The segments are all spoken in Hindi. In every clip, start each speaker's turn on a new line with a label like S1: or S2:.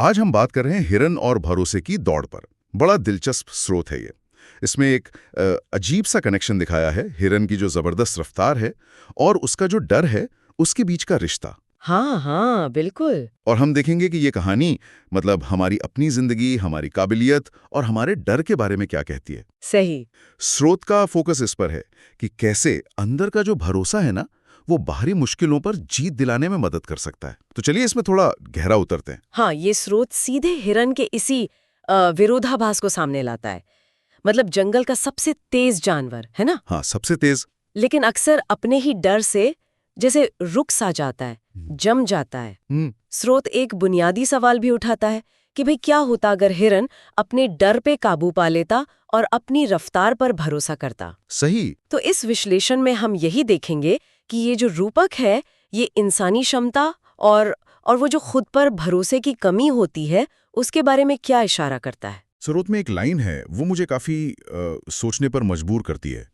S1: आज हम बात कर रहे हैं हिरन और भरोसे की दौड़ पर। बड़ा दिलचस्प स्रोत है ये। इसमें एक अजीब सा कनेक्शन दिखाया है, हिरन की जो जबरदस्त रफ्तार है और उसका जो डर है, उसके बीच का रिश्ता।
S2: हाँ हाँ बिल्कुल।
S1: और हम देखेंगे कि ये कहानी मतलब हमारी अपनी जिंदगी, हमारी काबिलियत और हमारे डर के बारे में क्या कहती है।
S2: सही।
S1: स्रोत का फोकस इस पर है कि कैसे अंदर का जो भरोसा है ना, वो बाहरी मुश्किलों पर जीत दिलाने में मदद कर सकता है। तो चलिए इसमें थोड़ा गहरा उतरते हैं।
S2: हाँ, ये स्रोत सीधे हिरन के इसी विरोधाभास को सामने लाता है। मतलब जंगल का सबसे तेज जानवर है ना,
S1: हाँ, सबसे तेज।
S2: लेकिन अक्सर अपने ही डर से जैसे रुक सा जाता है, जम जाता है। स्रोत एक बुनियादी सवाल भी उठाता है कि भाई क्या होता अगर हिरन अपने डर पे काबू पा लेता और अपनी रफ्तार पर भरोसा करता।
S1: सही।
S2: तो इस विश्लेषण में हम यही देखेंगे कि ये जो रूपक है, ये इंसानी क्षमता और वो जो खुद पर भरोसे की कमी होती है, उसके बारे में क्या इशारा करता है।
S1: स्रोत में एक लाइन है, वो मुझे काफी सोचने पर मजबूर करती है।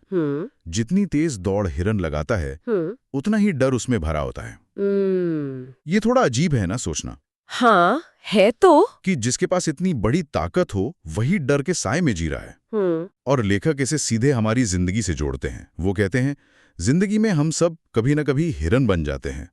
S1: जितनी तेज दौड़ हिरन लगाता है, उतना ही डर उसमें भरा होता है। ये थोड़ा अजीब है ना सोचना।
S2: हाँ है तो,
S1: कि जिसके पास इतनी बड़ी ताकत हो, वही डर के साए में जी रहा है। और लेखक इसे सीधे हमारी जिंदगी से जोड़ते हैं। वो कहते हैं, जिंदगी में हम सब कभी न कभी हिरन बन जाते हैं।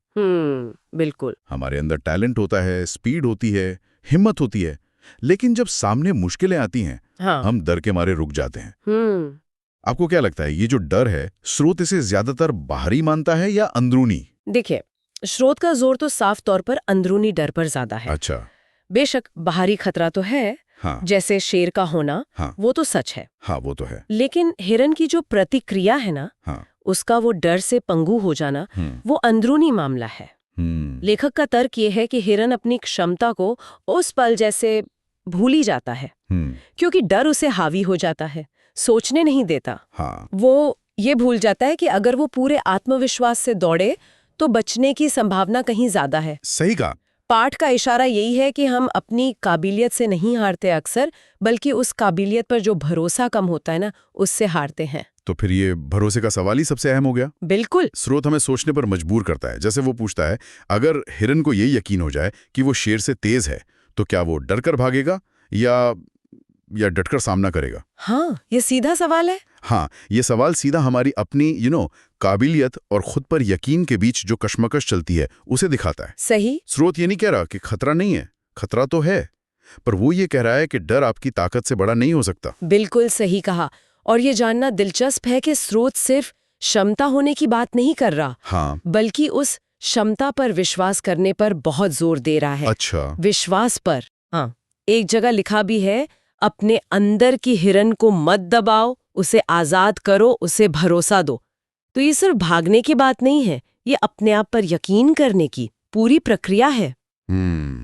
S2: बिल्कुल।
S1: हमारे अंदर टैलेंट होता है, स्पीड होती है, हिम्मत होती है, लेकिन जब सामने मुश्किलें आती हैं,
S2: हाँ।
S1: हम डर के मारे रुक जाते हैं। आपको क्या लगता है, ये जो डर है, स्रोत इसे ज्यादातर बाहरी मानता है या अंदरूनी?
S2: देखिए, स्रोत का जोर तो साफ तौर पर अंदरूनी डर पर ज्यादा है।
S1: अच्छा।
S2: बेशक बाहरी खतरा तो है,
S1: हाँ।
S2: जैसे शेर का होना,
S1: हाँ।
S2: वो तो सच है।
S1: हाँ, वो तो है।
S2: लेकिन हिरन की जो प्रतिक्रिया है ना,
S1: हाँ।
S2: उसका वो डर से पंगु हो जाना, वो अंदरूनी मामला है। लेखक का तर्क ये है कि हिरन अपनी क्षमता को उस पल जैसे भूल ही जाता है, क्योंकि डर उसे हावी हो जाता है, सोचने नहीं देता।
S1: हाँ।
S2: वो ये भूल जाता है कि अगर वो पूरे आत्मविश्वास से दौड़े तो बचने की संभावना कहीं ज्यादा है।
S1: सही कहा।
S2: पाठ का इशारा यही है कि हम अपनी काबिलियत से नहीं हारते अक्सर, बल्कि उस काबिलियत पर जो भरोसा कम होता है ना, उससे हारते हैं।
S1: तो फिर ये भरोसे का सवाल ही सबसे अहम हो गया।
S2: बिल्कुल।
S1: स्रोत हमें सोचने पर मजबूर करता है। जैसे वो पूछता है, अगर हिरन को ये यकीन हो जाए कि वो शेर से तेज है, तो क्या वो डर कर भागेगा या डटकर सामना करेगा?
S2: हाँ, ये सीधा सवाल है।
S1: हाँ, ये सवाल सीधा हमारी अपनी काबिलियत और खुद पर यकीन के बीच जो कशमकश चलती है, उसे दिखाता है।
S2: सही।
S1: स्रोत ये नहीं कह रहा कि खतरा नहीं है, खतरा तो है, पर वो ये कह रहा है कि डर आपकी ताकत से बड़ा नहीं हो सकता।
S2: बिल्कुल सही कहा। और ये जानना दिलचस्प है कि स्रोत सिर्फ क्षमता होने की बात नहीं कर रहा,
S1: हाँ।
S2: बल्कि उस क्षमता पर विश्वास करने पर बहुत जोर दे रहा है।
S1: अच्छा।
S2: विश्वास पर। हाँ, एक जगह लिखा भी है, अपने अंदर की हिरन को मत दबाओ, उसे आजाद करो, उसे भरोसा दो। तो ये सिर्फ भागने की बात नहीं है, ये अपने आप पर यकीन करने की पूरी प्रक्रिया है।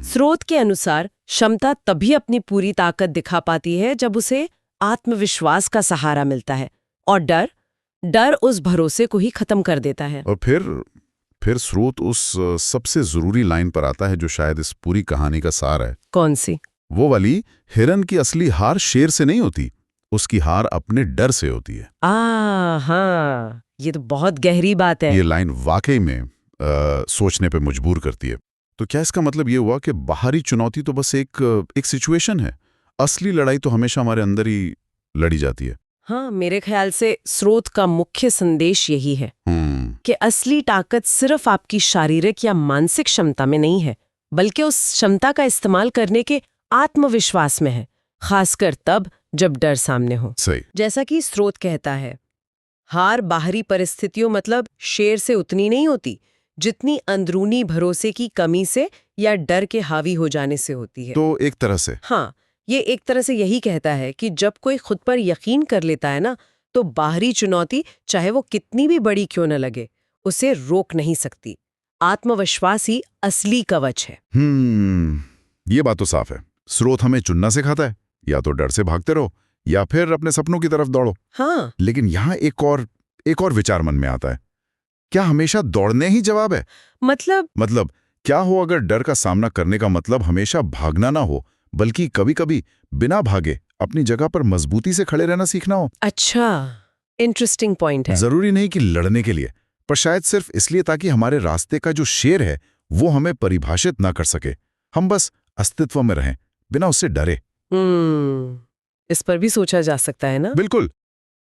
S2: स्रोत के अनुसार क्षमता तभी अपनी पूरी ताकत दिखा पाती है जब उसे आत्मविश्वास का सहारा मिलता है, और डर उस भरोसे को ही खत्म कर देता है।
S1: और फिर स्रोत उस सबसे जरूरी लाइन पर आता है जो शायद इस पूरी कहानी का सार है।
S2: कौन सी?
S1: वो वाली, हिरन की असली हार शेर से नहीं होती, उसकी हार अपने डर से होती है।
S2: हाँ, ये तो बहुत गहरी बात है।
S1: ये लाइन वाकई में सोचने पे मजबूर करती है। तो क्या इसका मतलब ये हुआ कि बाहरी चुनौती तो बस एक सिचुएशन है, असली लड़ाई तो हमेशा हमारे अंदर ही लड़ी जाती है?
S2: हाँ, मेरे ख्याल से स्रोत का मुख्य संदेश यही है कि असली ताकत सिर्फ आपकी शारीरिक या मानसिक क्षमता में नहीं है, बल्कि उस क्षमता का इस्तेमाल करने के आत्मविश्वास में है, खासकर तब जब डर सामने हो।
S1: सही।
S2: जैसा कि स्रोत कहता है, हार बाहरी परिस्थितियों मतलब शेर से उतनी नहीं होती जितनी अंदरूनी भरोसे की कमी से या डर के हावी हो जाने से होती है।
S1: तो एक तरह से
S2: हाँ, ये एक तरह से यही कहता है कि जब कोई खुद पर यकीन कर लेता है ना, तो बाहरी चुनौती चाहे वो कितनी भी बड़ी क्यों न लगे, उसे रोक नहीं सकती। आत्मविश्वास ही असली कवच है।
S1: ये बात तो साफ है। स्रोत हमें चुनना सिखाता है, या तो डर से भागते रहो या फिर अपने सपनों की तरफ दौड़ो।
S2: हाँ।
S1: लेकिन यहाँ एक और विचार मन में आता है, क्या हमेशा दौड़ने ही जवाब है? मतलब क्या हो अगर डर का सामना करने का मतलब हमेशा भागना ना हो, बल्कि कभी कभी बिना भागे अपनी जगह पर मजबूती से खड़े रहना सीखना हो?
S2: अच्छा, इंटरेस्टिंग पॉइंट है।
S1: जरूरी नहीं कि लड़ने के लिए, पर शायद सिर्फ इसलिए ताकि हमारे रास्ते का जो शेर है वो हमें परिभाषित ना कर सके, हम बस अस्तित्व में रहें बिना उससे डरे।
S2: इस पर भी सोचा जा सकता है ना।
S1: बिल्कुल।